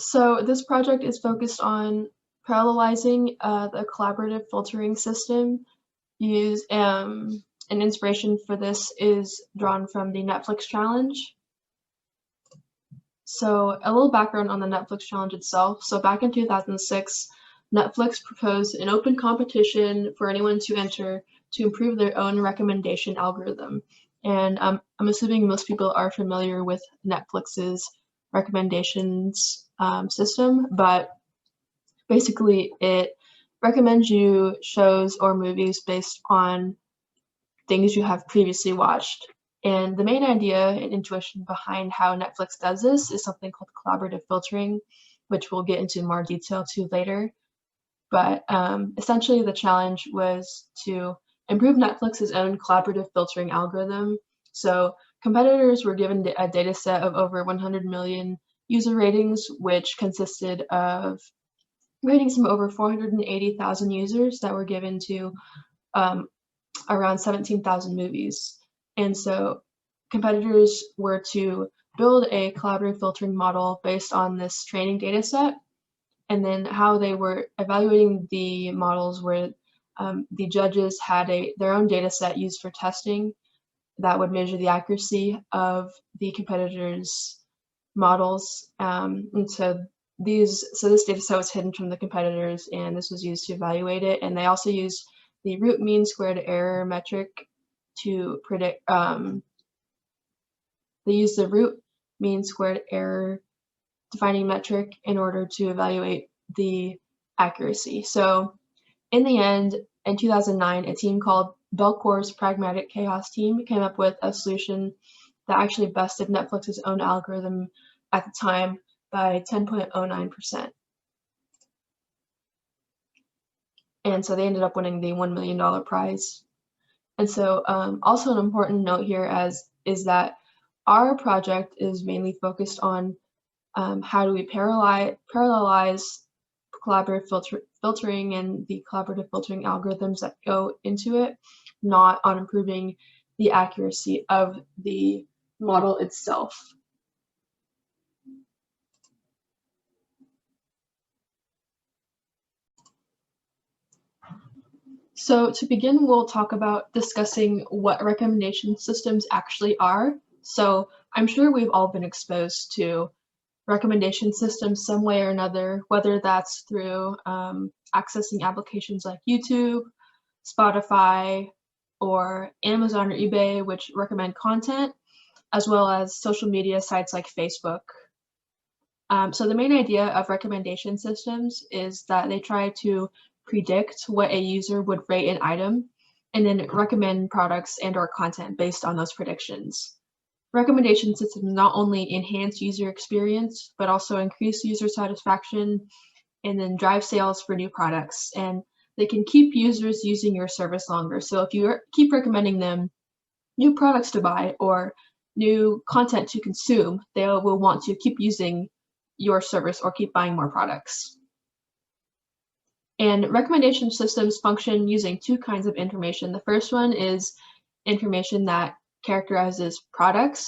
So this project is focused on parallelizing the collaborative filtering system used, an inspiration for this is drawn from the Netflix challenge. So a little background on the Netflix challenge itself. So back in 2006, Netflix proposed an open competition for anyone to enter to improve their own recommendation algorithm. And I'm assuming most people are familiar with Netflix's recommendations system, but basically it recommends you shows or movies based on things you have previously watched. And the main idea and intuition behind how Netflix does this is something called collaborative filtering, which we'll get into more detail to later. But essentially the challenge was to improve Netflix's own collaborative filtering algorithm. So competitors were given a data set of over 100 million user ratings, which consisted of ratings from over 480,000 users that were given to around 17,000 movies. And so competitors were to build a collaborative filtering model based on this training data set. And then how they were evaluating the models were the judges had their own data set used for testing that would measure the accuracy of the competitors' models. And so this data set was hidden from the competitors, and this was used to evaluate it. And they also used the root mean squared error metric to predict. They used the root mean squared error defining metric in order to evaluate the accuracy. So in the end, in 2009, a team called Belcour's Pragmatic Chaos team came up with a solution that actually bested Netflix's own algorithm at the time by 10.09%. And so they ended up winning the $1 million prize. And so also an important note here is that our project is mainly focused on how do we parallelize collaborative filtering and the collaborative filtering algorithms that go into it, not on improving the accuracy of the model itself. So to begin, we'll talk about discussing what recommendation systems actually are. So I'm sure we've all been exposed to recommendation systems some way or another, whether that's through accessing applications like YouTube, Spotify, or Amazon or eBay, which recommend content, as well as social media sites like Facebook. So the main idea of recommendation systems is that they try to predict what a user would rate an item and then recommend products and or content based on those predictions. Recommendation systems not only enhance user experience, but also increase user satisfaction and then drive sales for new products. And they can keep users using your service longer. So if you keep recommending them new products to buy or new content to consume, they will want to keep using your service or keep buying more products. And recommendation systems function using two kinds of information. The first one is information that characterizes products,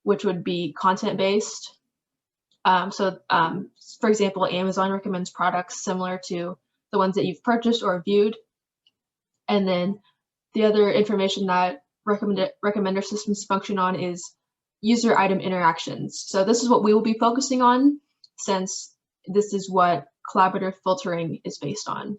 which would be content-based. For example, Amazon recommends products similar to the ones that you've purchased or viewed. And then the other information that recommender systems function on is user item interactions. So this is what we will be focusing on, since this is what collaborative filtering is based on.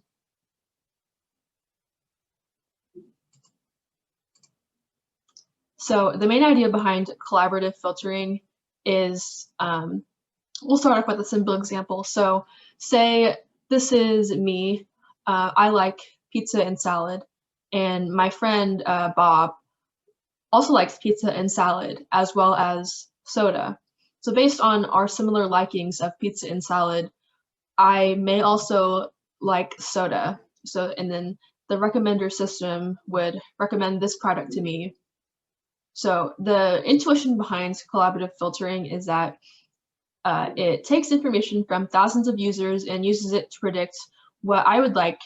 So the main idea behind collaborative filtering is, we'll start off with a simple example. So say this is me, I like pizza and salad, and my friend Bob also likes pizza and salad, as well as soda. So based on our similar likings of pizza and salad, I may also like soda. And then the recommender system would recommend this product to me. So the intuition behind collaborative filtering is that it takes information from thousands of users and uses it to predict what I would like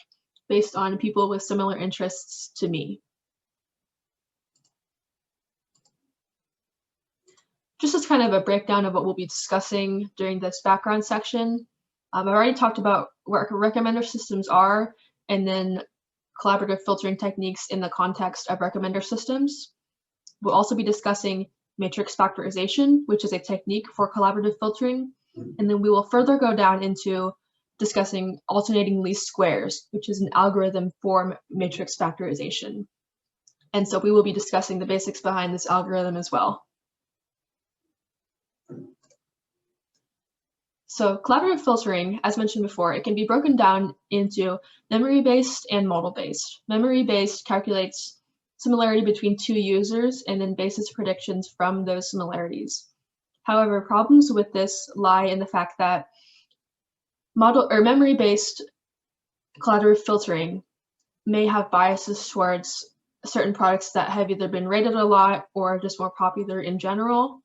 based on people with similar interests to me. just as kind of a breakdown of what we'll be discussing during this background section, I've already talked about what recommender systems are, and then collaborative filtering techniques in the context of recommender systems. We'll also be discussing matrix factorization, which is a technique for collaborative filtering, and then we will further go down into discussing alternating least squares, which is an algorithm for matrix factorization. And so we will be discussing the basics behind this algorithm as well. So collaborative filtering, as mentioned before, it can be broken down into memory-based and model-based. Memory-based calculates similarity between two users and then bases predictions from those similarities. However, problems with this lie in the fact that memory-based collaborative filtering may have biases towards certain products that have either been rated a lot or just more popular in general.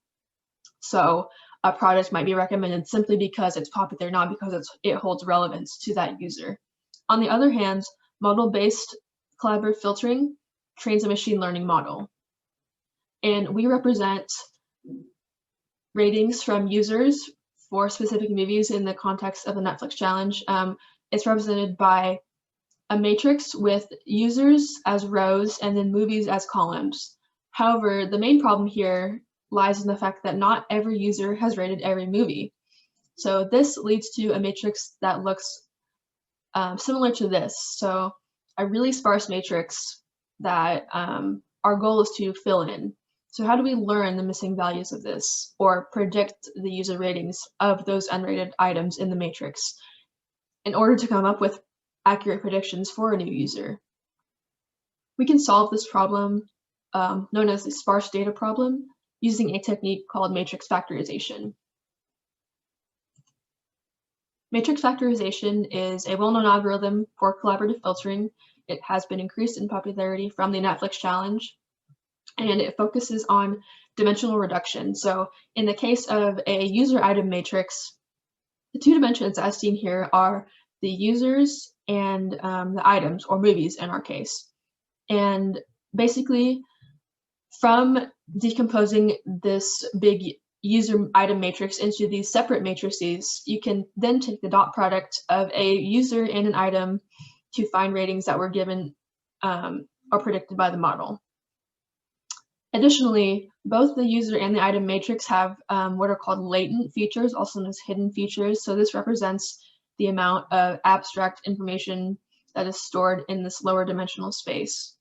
So a product might be recommended simply because it's popular, not because it holds relevance to that user. On the other hand, model-based collaborative filtering trains a machine learning model. And we represent ratings from users for specific movies in the context of the Netflix challenge. It's represented by a matrix with users as rows and then movies as columns. However, the main problem here lies in the fact that not every user has rated every movie. So this leads to a matrix that looks similar to this. So a really sparse matrix that our goal is to fill in. So how do we learn the missing values of this or predict the user ratings of those unrated items in the matrix in order to come up with accurate predictions for a new user? We can solve this problem known as the sparse data problem using a technique called matrix factorization. Matrix factorization is a well-known algorithm for collaborative filtering. It has been increased in popularity from the Netflix challenge, and it focuses on dimensional reduction. So in the case of a user item matrix, the two dimensions as seen here are the users and the items, or movies in our case. And basically, from decomposing this big user item matrix into these separate matrices, you can then take the dot product of a user and an item to find ratings that were given or predicted by the model. Additionally, both the user and the item matrix have what are called latent features, also known as hidden features. So this represents the amount of abstract information that is stored in this lower dimensional space.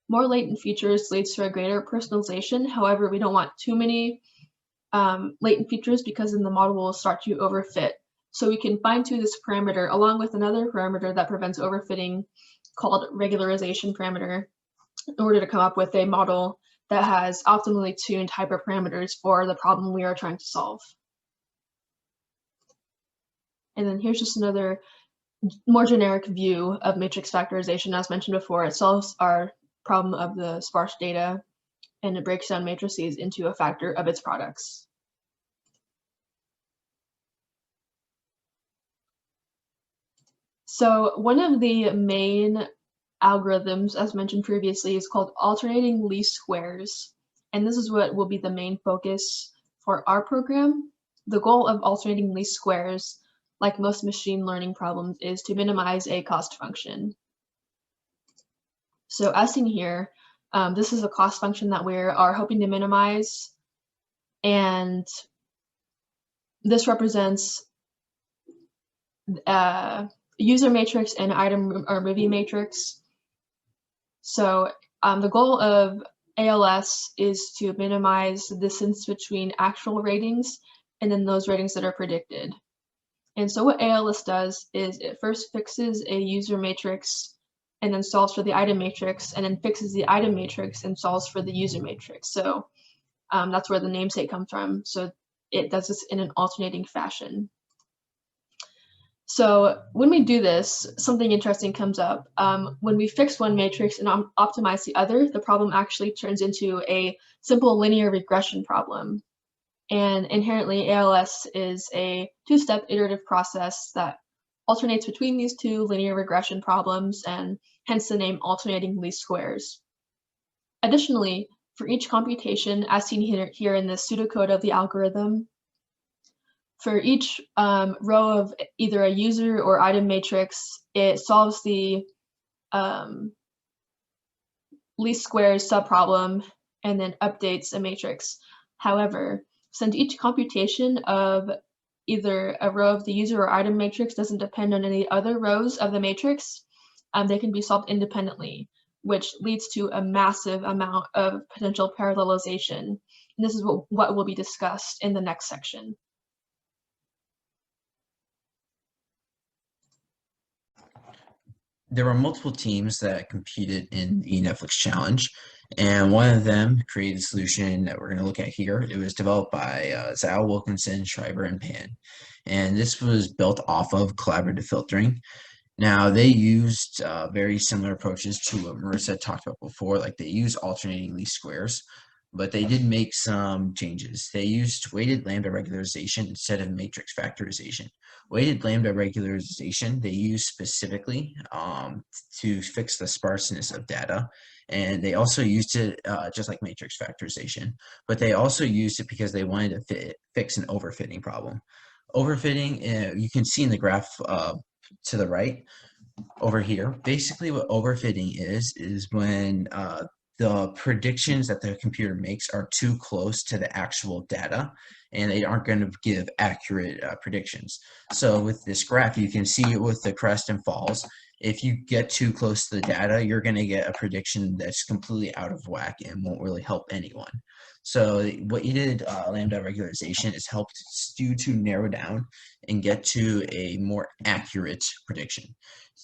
More latent features leads to a greater personalization. However, we don't want too many latent features because then the model will start to overfit. So we can fine-tune this parameter along with another parameter that prevents overfitting called regularization parameter in order to come up with a model that has optimally tuned hyperparameters for the problem we are trying to solve. And then here's just another more generic view of matrix factorization. As mentioned before, it solves our problem of the sparse data, and it breaks down matrices into a factor of its products. So one of the main algorithms, as mentioned previously, is called alternating least squares. And this is what will be the main focus for our program. The goal of alternating least squares, like most machine learning problems, is to minimize a cost function. So as seen here, this is a cost function that we are hoping to minimize, and this represents user matrix and item or movie matrix. So the goal of ALS is to minimize the distance between actual ratings and then those ratings that are predicted. And so what ALS does is it first fixes a user matrix and then solves for the item matrix, and then fixes the item matrix and solves for the user matrix. So that's where the namesake comes from. So it does this in an alternating fashion. So when we do this, something interesting comes up. When we fix one matrix and optimize the other, the problem actually turns into a simple linear regression problem. And inherently, ALS is a two-step iterative process that alternates between these two linear regression problems, and hence the name alternating least squares. Additionally, For each computation, as seen here in the pseudocode of the algorithm, for each row of either a user or item matrix, it solves the least squares subproblem and then updates a matrix. However, since each computation of either a row of the user or item matrix doesn't depend on any other rows of the matrix, they can be solved independently, which leads to a massive amount of potential parallelization. And this is what will be discussed in the next section. There were multiple teams that competed in the Netflix challenge, and one of them created a solution that we're going to look at here. It was developed by Zhao, Wilkinson, Schreiber, and Pan, and this was built off of collaborative filtering. Now, they used very similar approaches to what Marissa talked about before, like they used alternating least squares, but they did make some changes. They used weighted lambda regularization instead of matrix factorization. Weighted lambda regularization they use specifically to fix the sparseness of data, and they also used it just like matrix factorization, but they also used it because they wanted to fix an overfitting problem. Overfitting, you can see in the graph to the right over here. Basically, what overfitting is when the predictions that the computer makes are too close to the actual data, and they aren't going to give accurate predictions. So with this graph, you can see with the crest and falls, if you get too close to the data, you're going to get a prediction that's completely out of whack and won't really help anyone. So what you did, lambda regularization, is helped you to narrow down and get to a more accurate prediction.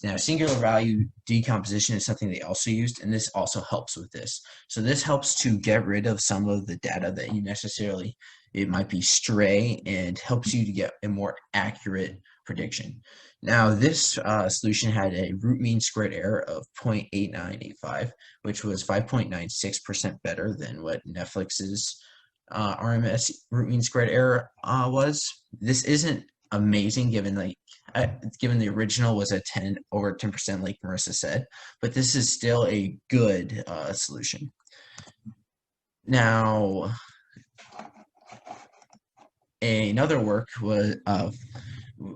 Now, singular value decomposition is something they also used, and this also helps with this. So this helps to get rid of some of the data that you necessarily, it might be stray, and helps you to get a more accurate prediction. Now, this solution had a root mean squared error of 0.8985, which was 5.96% better than what Netflix's RMS root mean squared error was. This isn't amazing given the original was a 10 over 10% like Marissa said, but this is still a good solution. Now, another work was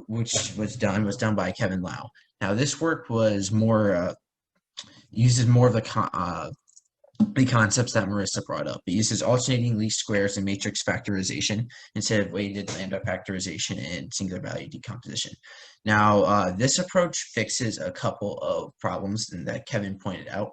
which was done by Kevin Lau. Now, this work was more uses more of the concepts that Marissa brought up. It uses alternating least squares and matrix factorization instead of weighted lambda factorization and singular value decomposition. Now, this approach fixes a couple of problems that Kevin pointed out.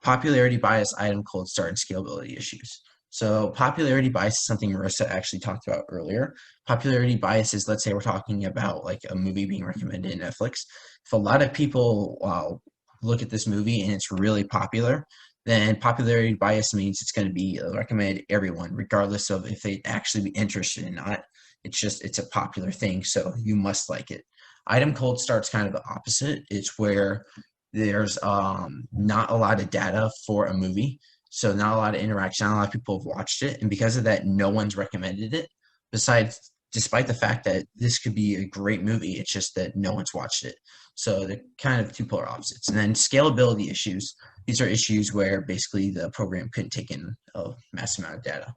Popularity bias, item cold start, and scalability issues. So popularity bias is something Marissa actually talked about earlier. Popularity bias is, let's say we're talking about like a movie being recommended in Netflix. If a lot of people look at this movie and it's really popular, then popularity bias means it's going to be recommended to everyone, regardless of if they actually be interested or not. It's a popular thing, so you must like it. Item cold start's kind of the opposite. It's where there's not a lot of data for a movie, so not a lot of interaction, not a lot of people have watched it, and because of that, no one's recommended it. Despite the fact that this could be a great movie, it's just that no one's watched it. So they're kind of two polar opposites. And then scalability issues. These are issues where basically the program couldn't take in a massive amount of data.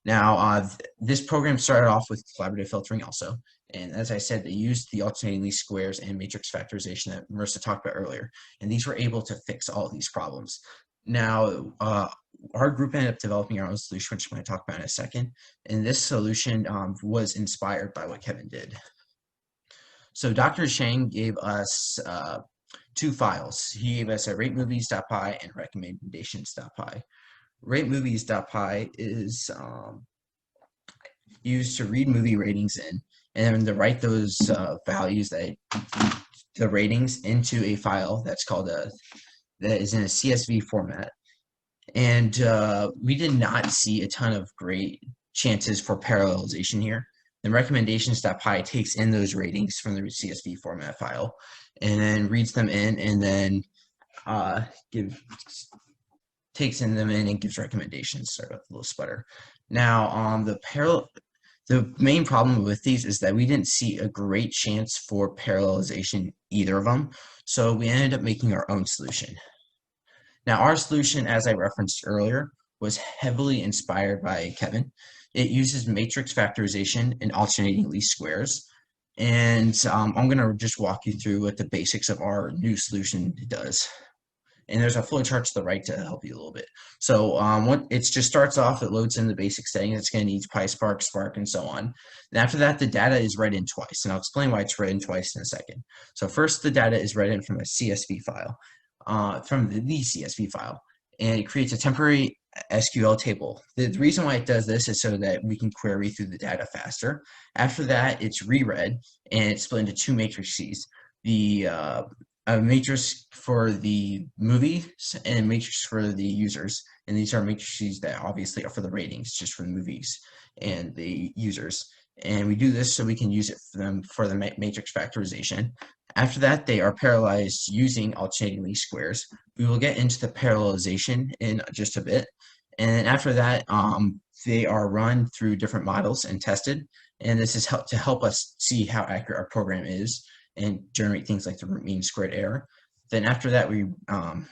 Now, this program started off with collaborative filtering also. And as I said, they used the alternating least squares and matrix factorization that Marissa talked about earlier. And these were able to fix all these problems. Now, our group ended up developing our own solution, which I'm going to talk about in a second. And this solution was inspired by what Kevin did. So Dr. Shang gave us two files. He gave us a ratemovies.py and recommendations.py. Ratemovies.py is used to read movie ratings in and then to write those values, the ratings, into a file that's called that is in a CSV format. And we did not see a ton of great chances for parallelization here. The recommendations.py takes in those ratings from the CSV format file and then reads them in and then takes in them in and gives recommendations. Sorry about the little sputter. Now, the main problem with these is that we didn't see a great chance for parallelization either of them, so we ended up making our own solution. Now, our solution, as I referenced earlier, was heavily inspired by Kevin. It uses matrix factorization and alternating least squares. And I'm going to just walk you through what the basics of our new solution does. And there's a flow chart to the right to help you a little bit. So what it just starts off, it loads in the basic settings. It's going to need PySpark, Spark, and so on. And after that, the data is read in twice. And I'll explain why it's read in twice in a second. So first, the data is read in from a CSV file, from the CSV file. And it creates a temporary SQL table. The reason why it does this is so that we can query through the data faster. After that, it's reread, and it's split into two matrices. A matrix for the movies and a matrix for the users. And these are matrices that obviously are for the ratings, just for the movies and the users. And we do this so we can use it for the matrix factorization. After that, they are parallelized using alternating least squares. We will get into the parallelization in just a bit. And after that, they are run through different models and tested. And this is to help us see how accurate our program is and generate things like the root mean squared error. Then after that, we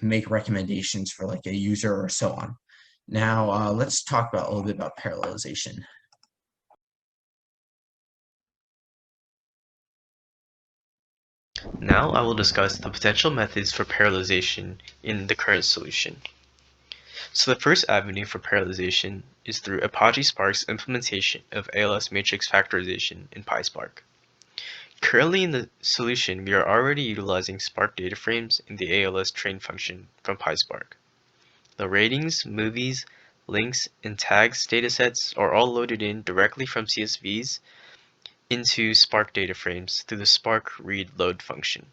make recommendations for like a user or so on. Now, let's talk about a little bit about parallelization. Now I will discuss the potential methods for parallelization in the current solution. So the first avenue for parallelization is through Apache Spark's implementation of ALS matrix factorization in PySpark. Currently in the solution, we are already utilizing Spark data frames in the ALS train function from PySpark. The ratings, movies, links, and tags datasets are all loaded in directly from CSVs into Spark data frames through the Spark read load function.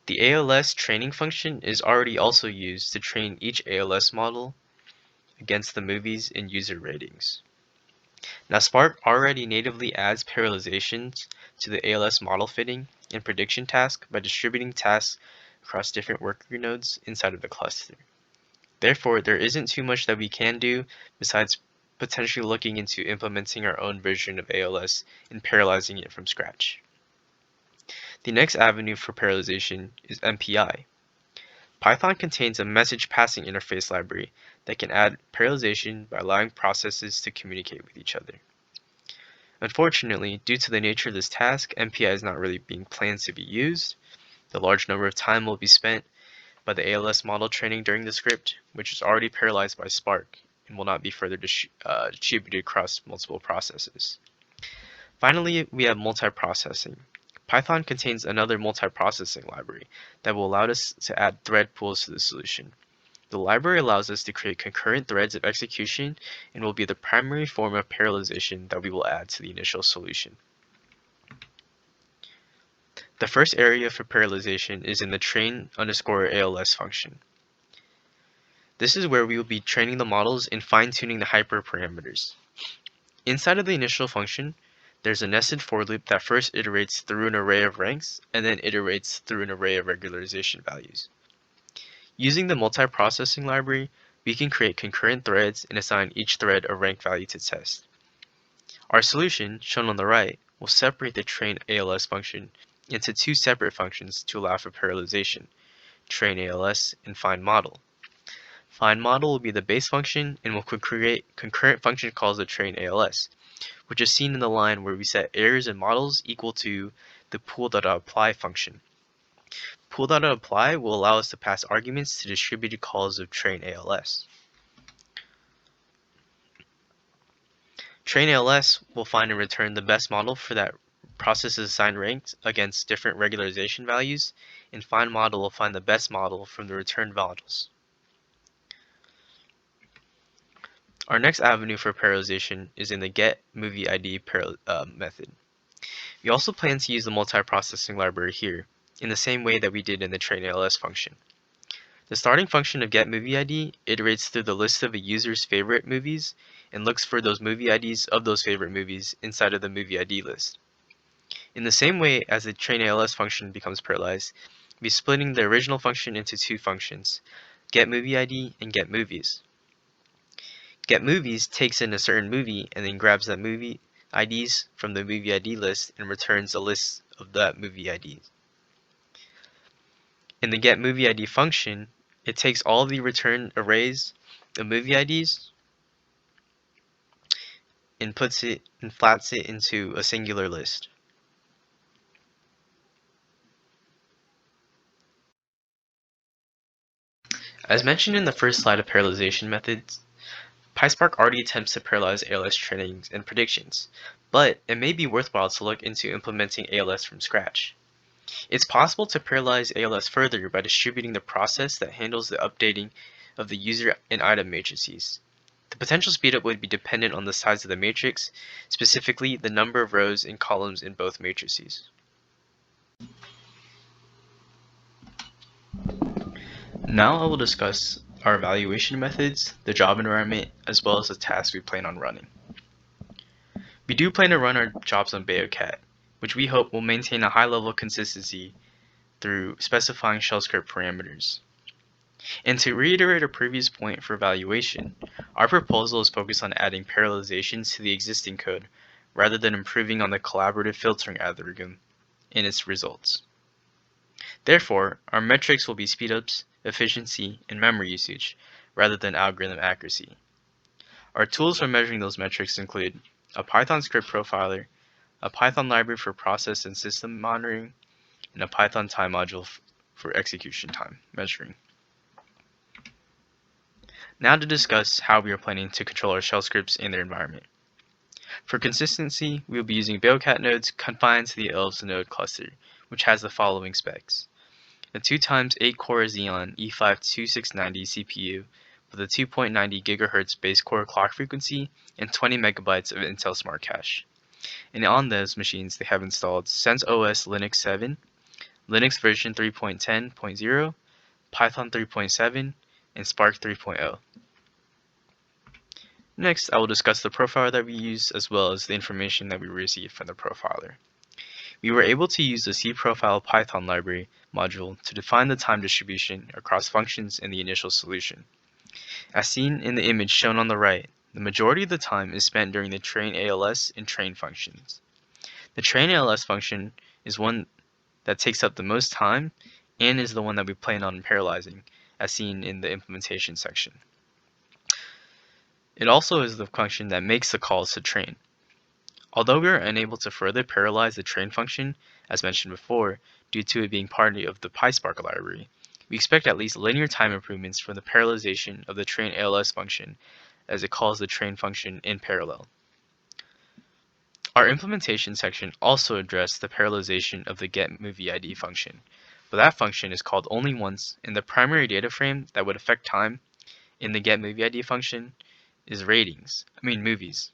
The ALS training function is already also used to train each ALS model against the movies and user ratings. Now Spark already natively adds parallelizations to the ALS model fitting and prediction task by distributing tasks across different worker nodes inside of the cluster. Therefore, there isn't too much that we can do besides potentially looking into implementing our own version of ALS and parallelizing it from scratch. The next avenue for parallelization is MPI. Python contains a message passing interface library that can add parallelization by allowing processes to communicate with each other. Unfortunately, due to the nature of this task, MPI is not really being planned to be used. The large number of time will be spent by the ALS model training during the script, which is already parallelized by Spark and will not be further distributed across multiple processes. Finally, we have multiprocessing. Python contains another multiprocessing library that will allow us to add thread pools to the solution. The library allows us to create concurrent threads of execution and will be the primary form of parallelization that we will add to the initial solution. The first area for parallelization is in the train_ALS function. This is where we will be training the models and fine-tuning the hyperparameters. Inside of the initial function, there's a nested for loop that first iterates through an array of ranks and then iterates through an array of regularization values. Using the multiprocessing library, we can create concurrent threads and assign each thread a rank value to test. Our solution, shown on the right, will separate the train_ALS function into two separate functions to allow for parallelization, train_ALS and find_model. Find_model will be the base function and will create concurrent function calls of train_ALS, which is seen in the line where we set errors and models equal to the pool.apply function. Pool.apply will allow us to pass arguments to distributed calls of train_ALS. Train_ALS will find and return the best model for that process's assigned ranks against different regularization values, and find_model will find the best model from the returned models. Our next avenue for parallelization is in the getMovieID method. We also plan to use the multiprocessing library here, in the same way that we did in the train_ALS function. The starting function of getMovieID iterates through the list of a user's favorite movies and looks for those movie IDs of those favorite movies inside of the movie ID list. In the same way as the train_ALS function becomes parallelized, we'll be splitting the original function into two functions, getMovieID and getMovies. GetMovies takes in a certain movie and then grabs that movie IDs from the movie ID list and returns a list of that movie ID. In the getMovieID function, it takes all the return arrays the movie IDs and flats it into a singular list. As mentioned in the first slide of parallelization methods, PySpark already attempts to parallelize ALS trainings and predictions, but it may be worthwhile to look into implementing ALS from scratch. It's possible to parallelize ALS further by distributing the process that handles the updating of the user and item matrices. The potential speedup would be dependent on the size of the matrix, specifically the number of rows and columns in both matrices. Now I will discuss our evaluation methods, the job environment, as well as the tasks we plan on running. We do plan to run our jobs on Beocat, which we hope will maintain a high level of consistency through specifying shell script parameters. And to reiterate our previous point for evaluation, our proposal is focused on adding parallelizations to the existing code rather than improving on the collaborative filtering algorithm and its results. Therefore, our metrics will be speedups, efficiency, and memory usage rather than algorithm accuracy. Our tools for measuring those metrics include a Python script profiler, a Python library for process and system monitoring, and a Python time module for execution time measuring. Now to discuss how we are planning to control our shell scripts and their environment. For consistency, we will be using Beocat nodes confined to the ELSE node cluster, which has the following specs. A 2x8 core Xeon E5-2690 CPU with a 2.90 GHz base core clock frequency and 20 MB of Intel Smart Cache. And on those machines, they have installed SenseOS Linux 7, Linux version 3.10.0, Python 3.7, and Spark 3.0. Next, I will discuss the profiler that we use as well as the information that we received from the profiler. We were able to use the cprofile Python library module to define the time distribution across functions in the initial solution. As seen in the image shown on the right, the majority of the time is spent during the train ALS and train functions. The train ALS function is one that takes up the most time and is the one that we plan on parallelizing, as seen in the implementation section. It also is the function that makes the calls to train. Although we are unable to further parallelize the train function, as mentioned before, due to it being part of the PySpark library, we expect at least linear time improvements from the parallelization of the train ALS function as it calls the train function in parallel. Our implementation section also addressed the parallelization of the getMovieID function, but that function is called only once, and the primary data frame that would affect time in the getMovieID function is movies.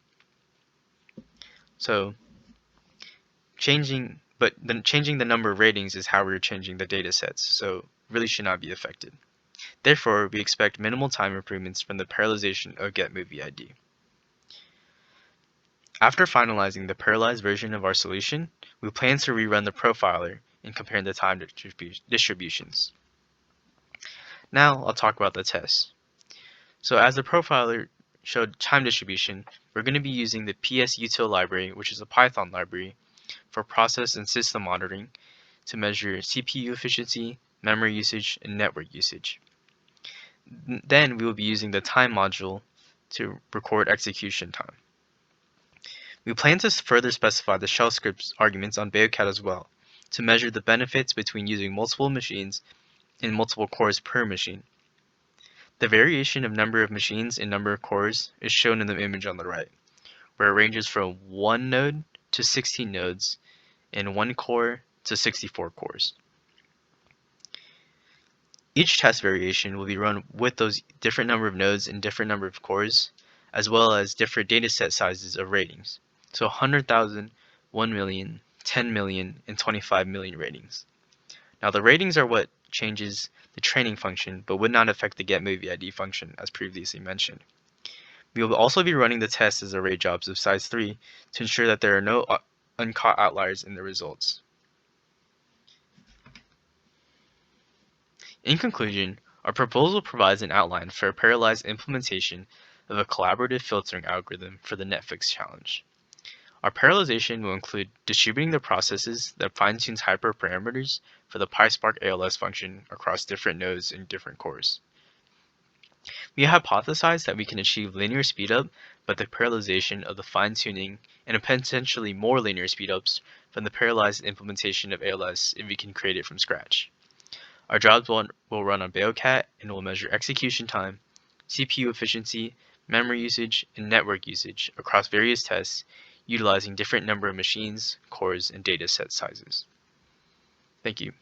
So changing the number of ratings is how we're changing the data sets, so really should not be affected. Therefore, we expect minimal time improvements from the parallelization of getMovieID. After finalizing the parallelized version of our solution, we plan to rerun the profiler and compare the time distributions. Now I'll talk about the tests. So as the profiler showed time distribution, we're going to be using the psutil library, which is a Python library, for process and system monitoring to measure CPU efficiency, memory usage, and network usage. Then we will be using the time module to record execution time. We plan to further specify the shell scripts arguments on Beocat as well, to measure the benefits between using multiple machines and multiple cores per machine. The variation of number of machines and number of cores is shown in the image on the right, where it ranges from 1 node to 16 nodes and 1 core to 64 cores. Each test variation will be run with those different number of nodes and different number of cores, as well as different dataset sizes of ratings. So 100,000, 1 million, 10 million, and 25 million ratings. Now the ratings are what changes the training function, but would not affect the getMovieID function as previously mentioned. We will also be running the tests as array jobs of size 3 to ensure that there are no uncaught outliers in the results. In conclusion, our proposal provides an outline for a parallelized implementation of a collaborative filtering algorithm for the Netflix challenge. Our parallelization will include distributing the processes that fine-tunes hyperparameters for the PySpark ALS function across different nodes and different cores. We hypothesized that we can achieve linear speedup by the parallelization of the fine-tuning and potentially more linear speedups from the parallelized implementation of ALS if we can create it from scratch. Our jobs will run on Beocat and will measure execution time, CPU efficiency, memory usage, and network usage across various tests utilizing different number of machines, cores, and dataset sizes. Thank you.